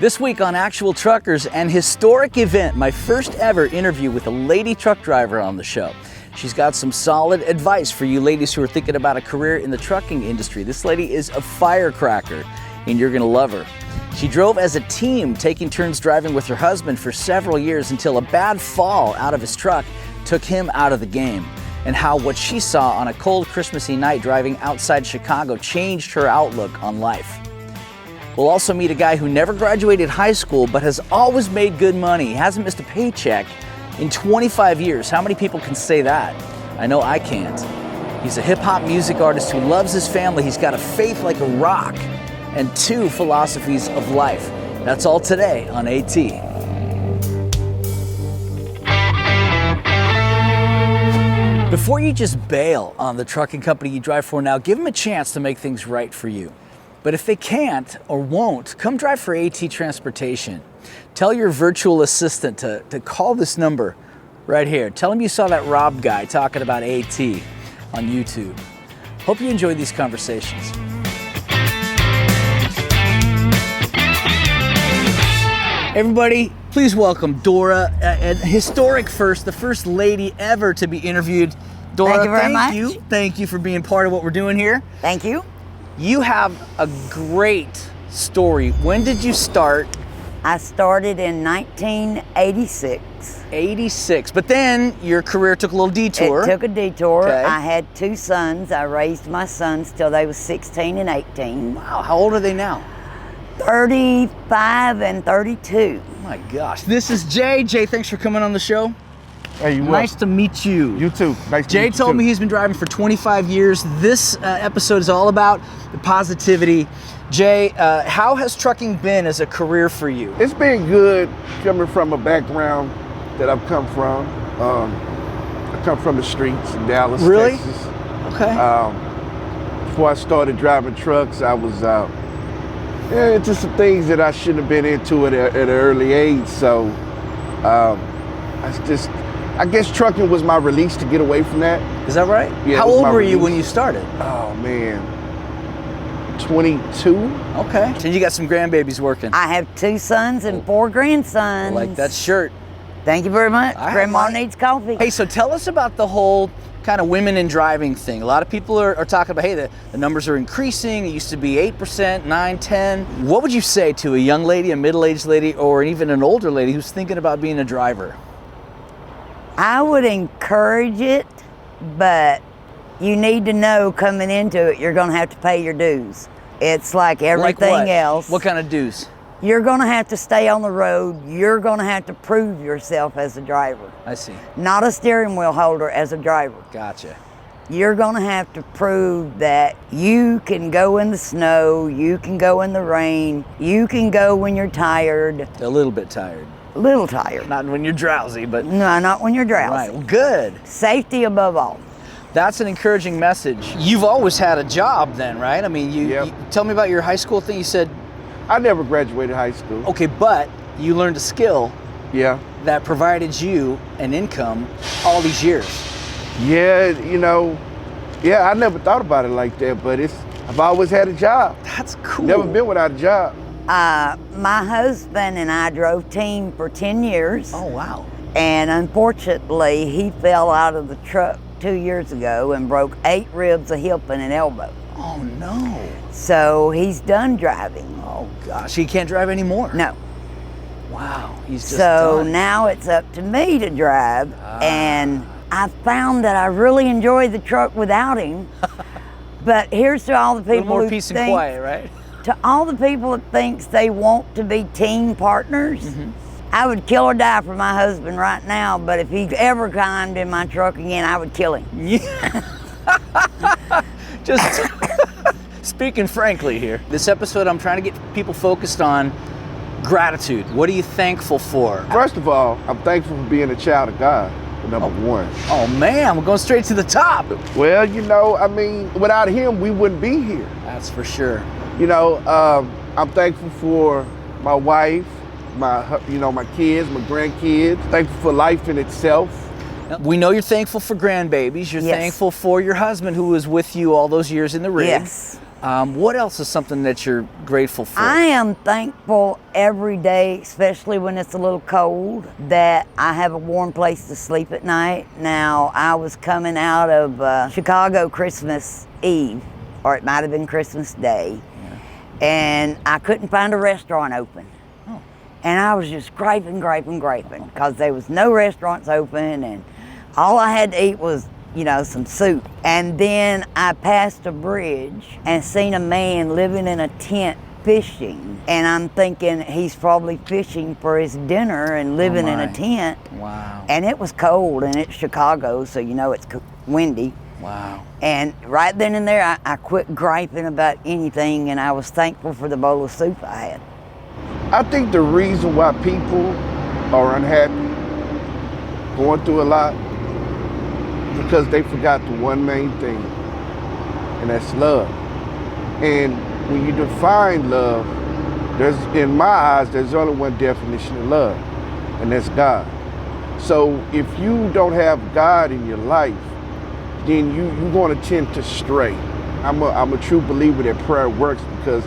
This week on Actual Truckers, an historic event, my first ever interview with a lady truck driver on the show. She's got some solid advice for you ladies who are thinking about a career in the trucking industry. This lady is a firecracker, and you're gonna love her. She drove as a team, taking turns driving with her husband for several years until a bad fall out of his truck took him out of the game, and how what she saw on a cold Christmassy night driving outside Chicago changed her outlook on life. We'll also meet a guy who never graduated high school but has always made good money. He hasn't missed a paycheck in 25 years. How many people can say that? I know I can't. He's a hip-hop music artist who loves his family. He's got a faith like a rock and two philosophies of life. That's all today on AT. Before you just bail on the trucking company you drive for now, give them a chance to make things right for you. But if they can't or won't, come drive for AT Transportation. Tell your virtual assistant to call this number right here. Tell him you saw that Rob guy talking about AT on YouTube. Hope you enjoyed these conversations. Everybody, please welcome Dora, a historic first, the first lady ever to be interviewed. Dora, thank you very much. Thank you for being part of what we're doing here. Thank you. You have a great story. When did you start? I started in 1986. 86, but then your career took a little detour. It took a detour. Okay. I had two sons. I raised my sons till they was 16 and 18. Wow, how old are they now? 35 and 32. Oh my gosh. This is Jay. Jay, thanks for coming on the show. Hey, you Nice to meet you. You too. Nice to Jay meet you told too. me he's been driving for 25 years. This episode is all about the positivity. Jay, how has trucking been as a career for you? It's been good coming from a background that I've come from. I come from the streets in Dallas, Really? Texas. Okay. Before I started driving trucks, I was into some things that I shouldn't have been into at an early age. So I guess trucking was my release to get away from that. Is that right? Yeah, How it was old my were you release. when you started? Oh man, 22. Okay. So you got some grandbabies working. I have two sons and four grandsons. I like that shirt. Thank you very much. I have Grandma mine. needs coffee. Hey, so tell us about the whole kind of women in driving thing. A lot of people are talking about, hey, the numbers are increasing. It used to be 8%, 9, 10. What would you say to a young lady, a middle-aged lady, or even an older lady who's thinking about being a driver? I would encourage it, but you need to know coming into it, you're going to have to pay your dues. It's like everything Like what? else. What kind of dues? You're going to have to stay on the road. You're going to have to prove yourself as a driver. I see. Not a steering wheel holder as a driver. Gotcha. You're going to have to prove that you can go in the snow, you can go in the rain, you can go when you're tired, A little bit tired. a little tired. Not when you're drowsy, but No, not when you're drowsy. right. Well, good. Safety above all. That's an encouraging message. You've always had a job then, right? I mean, Yep. you tell me about your high school thing. You said, I never graduated high school. okay, but you learned a skill Yeah. that provided you an income all these years. Yeah, I never thought about it like that, but I've always had a job. That's cool. Never been without a job. My husband and I drove team for 10 years. Oh, wow. And unfortunately, he fell out of the truck 2 years ago and broke 8 ribs, a hip, and an elbow. Oh, no. So he's done driving. Oh, gosh. He can't drive anymore? No. Wow. He's just So done. now it's up to me to drive. And I found that I really enjoy the truck without him. But here's to all the a little people more who peace and think, quiet, right? to all the people that thinks they want to be team partners. Mm-hmm. I would kill or die for my husband right now, but if he ever climbed in my truck again, I would kill him. Yeah. Just speaking frankly here. This episode, I'm trying to get people focused on gratitude. What are you thankful for? First of all, I'm thankful for being a child of God, for number one. Oh, man, we're going straight to the top. Well, without him, we wouldn't be here. That's for sure. I'm thankful for my wife, my kids, my grandkids. Thankful for life in itself. We know you're thankful for grandbabies. You're Yes. thankful for your husband who was with you all those years in the rig. Yes. What else is something that you're grateful for? I am thankful every day, especially when it's a little cold, that I have a warm place to sleep at night. Now, I was coming out of Chicago Christmas Eve, or it might have been Christmas Day, and I couldn't find a restaurant open. Oh. And I was just griping, because there was no restaurants open, and all I had to eat was, you know, some soup. And then I passed a bridge and seen a man living in a tent fishing. And I'm thinking he's probably fishing for his dinner and living in a tent. Wow. And it was cold, and it's Chicago, so you know it's windy. Wow. And right then and there, I quit griping about anything, and I was thankful for the bowl of soup I had. I think the reason why people are unhappy, going through a lot, because they forgot the one main thing, and that's love. And when you define love, in my eyes, there's only one definition of love, and that's God. So if you don't have God in your life, then you're going to tend to stray. I'm a true believer that prayer works, because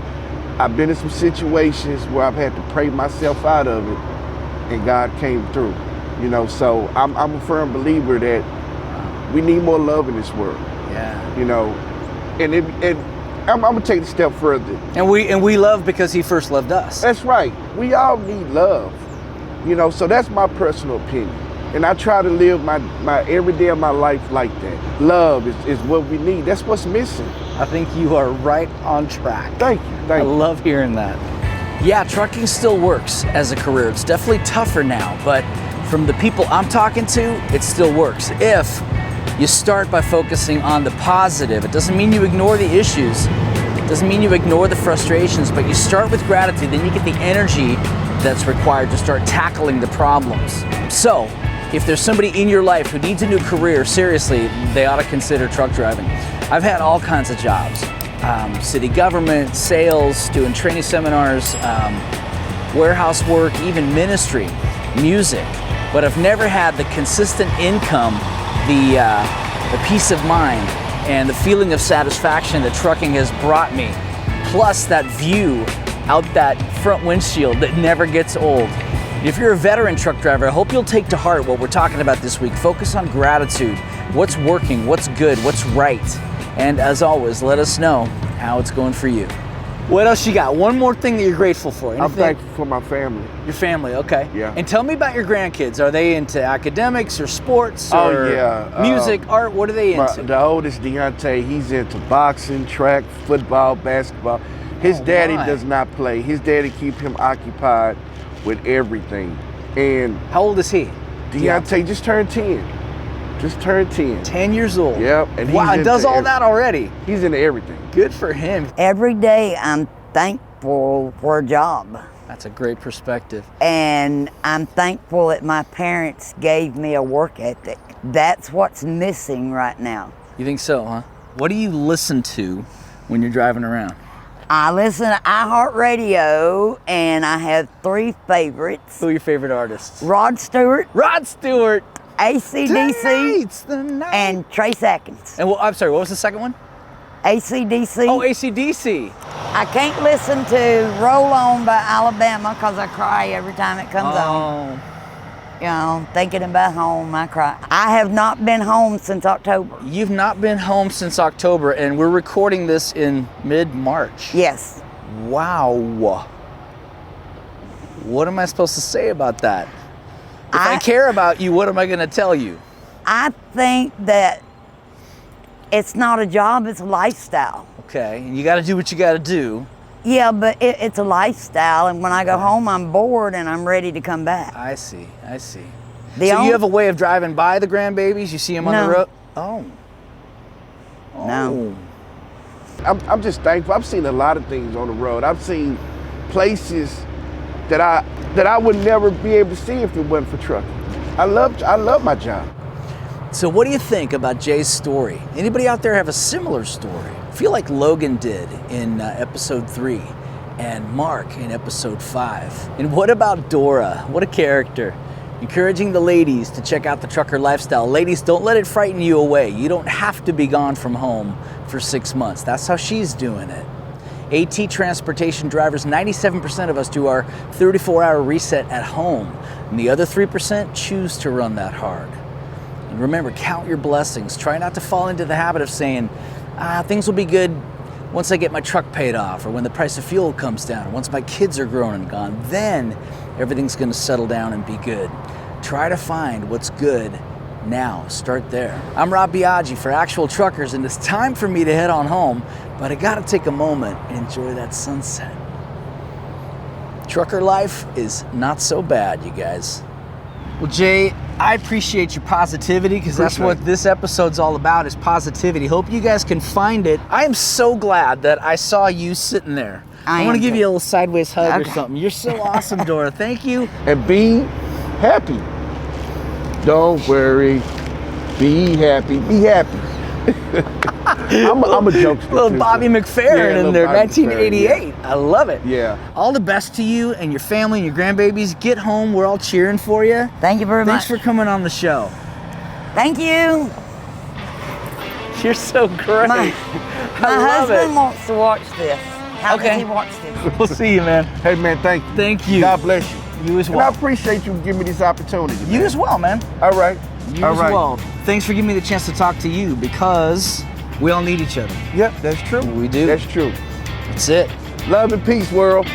I've been in some situations where I've had to pray myself out of it, and God came through. You know, so I'm a firm believer that we need more love in this world. Yeah. You know, and I'm gonna take it a step further. And we love because he first loved us. That's right. We all need love. You know, so that's my personal opinion. And I try to live my every day of my life like that. Love is what we need. That's what's missing. I think you are right on track. Thank you. I love hearing that. Yeah, trucking still works as a career. It's definitely tougher now, but from the people I'm talking to, it still works. If you start by focusing on the positive. It doesn't mean you ignore the issues. It doesn't mean you ignore the frustrations, but you start with gratitude, then you get the energy that's required to start tackling the problems. So, if there's somebody in your life who needs a new career, seriously, they ought to consider truck driving. I've had all kinds of jobs. City government, sales, doing training seminars, warehouse work, even ministry, music. But I've never had the consistent income, the peace of mind, and the feeling of satisfaction that trucking has brought me. Plus that view out that front windshield that never gets old. If you're a veteran truck driver, I hope you'll take to heart what we're talking about this week. Focus on gratitude. What's working, what's good, what's right. And as always, let us know how it's going for you. What else you got? One more thing that you're grateful for. Anything? I'm thankful for my family. Your family, okay. Yeah. And tell me about your grandkids. Are they into academics or sports or music, art? What are they into? The oldest, Deontay, he's into boxing, track, football, basketball. His daddy does not play. His daddy keep him occupied with everything. And how old is he? Deontay just turned 10. Just turned 10. 10 years old. Yep. And wow, and does all that already. He's into everything. Good for him. Every day I'm thankful for a job. That's a great perspective. And I'm thankful that my parents gave me a work ethic. That's what's missing right now. You think so, huh? What do you listen to when you're driving around? I listen to iHeartRadio, and I have 3 favorites. Who are your favorite artists? Rod Stewart. Rod Stewart. AC/DC. And Trace Atkins. And I'm sorry, what was the second one? AC/DC. Oh, AC/DC. I can't listen to Roll On by Alabama because I cry every time it comes on. You know, thinking about home, I cry. I have not been home since October. You've not been home since October, and we're recording this in mid-March. Yes. Wow. What am I supposed to say about that? If I care about you, what am I going to tell you? I think that it's not a job, it's a lifestyle. Okay, and you got to do what you got to do. Yeah, but it's a lifestyle, and when I go home, I'm bored and I'm ready to come back. I see. So you have a way of driving by the grandbabies? You see them on the road? Oh. No. I'm just thankful. I've seen a lot of things on the road. I've seen places that I would never be able to see if it wasn't for trucking. I love my job. So what do you think about Jay's story? Anybody out there have a similar story? I feel like Logan did in episode 3 and Mark in episode 5. And what about Dora? What a character. encouraging the ladies to check out the trucker lifestyle. Ladies, don't let it frighten you away. You don't have to be gone from home for 6 months. That's how she's doing it. AT transportation drivers, 97% of us do our 34-hour reset at home, and the other 3% choose to run that hard. And remember, count your blessings. Try not to fall into the habit of saying, things will be good once I get my truck paid off, or when the price of fuel comes down, or once my kids are grown and gone. Then everything's gonna settle down and be good. Try to find what's good now. Start there. I'm Rob Biagi for Actual Truckers, and it's time for me to head on home, but I gotta take a moment and enjoy that sunset. Trucker life is not so bad, you guys. Well, Jay, I appreciate your positivity, because that's what this episode's all about, is positivity. Hope you guys can find it. I am so glad that I saw you sitting there. I want to give you a little sideways hug or something. You're so awesome, Dora. Thank you. And be happy. Don't worry. Be happy. Be happy. I'm a jokester. Little Bobby McFerrin in there, 1988. Yeah. I love it. Yeah. All the best to you and your family and your grandbabies. Get home. We're all cheering for you. Thank you very much. Thanks for coming on the show. Thank you. You're so great. My husband wants to watch this. How Okay. does he watch this? We'll see you, man. Hey, man, thank you. Thank you. God bless you. You as And I well. appreciate you giving me this opportunity. You man. as well, man. All right. You All as right. well. Thanks for giving me the chance to talk to you, because we all need each other. Yep, that's true. We do. That's true. That's it. Love and peace, world.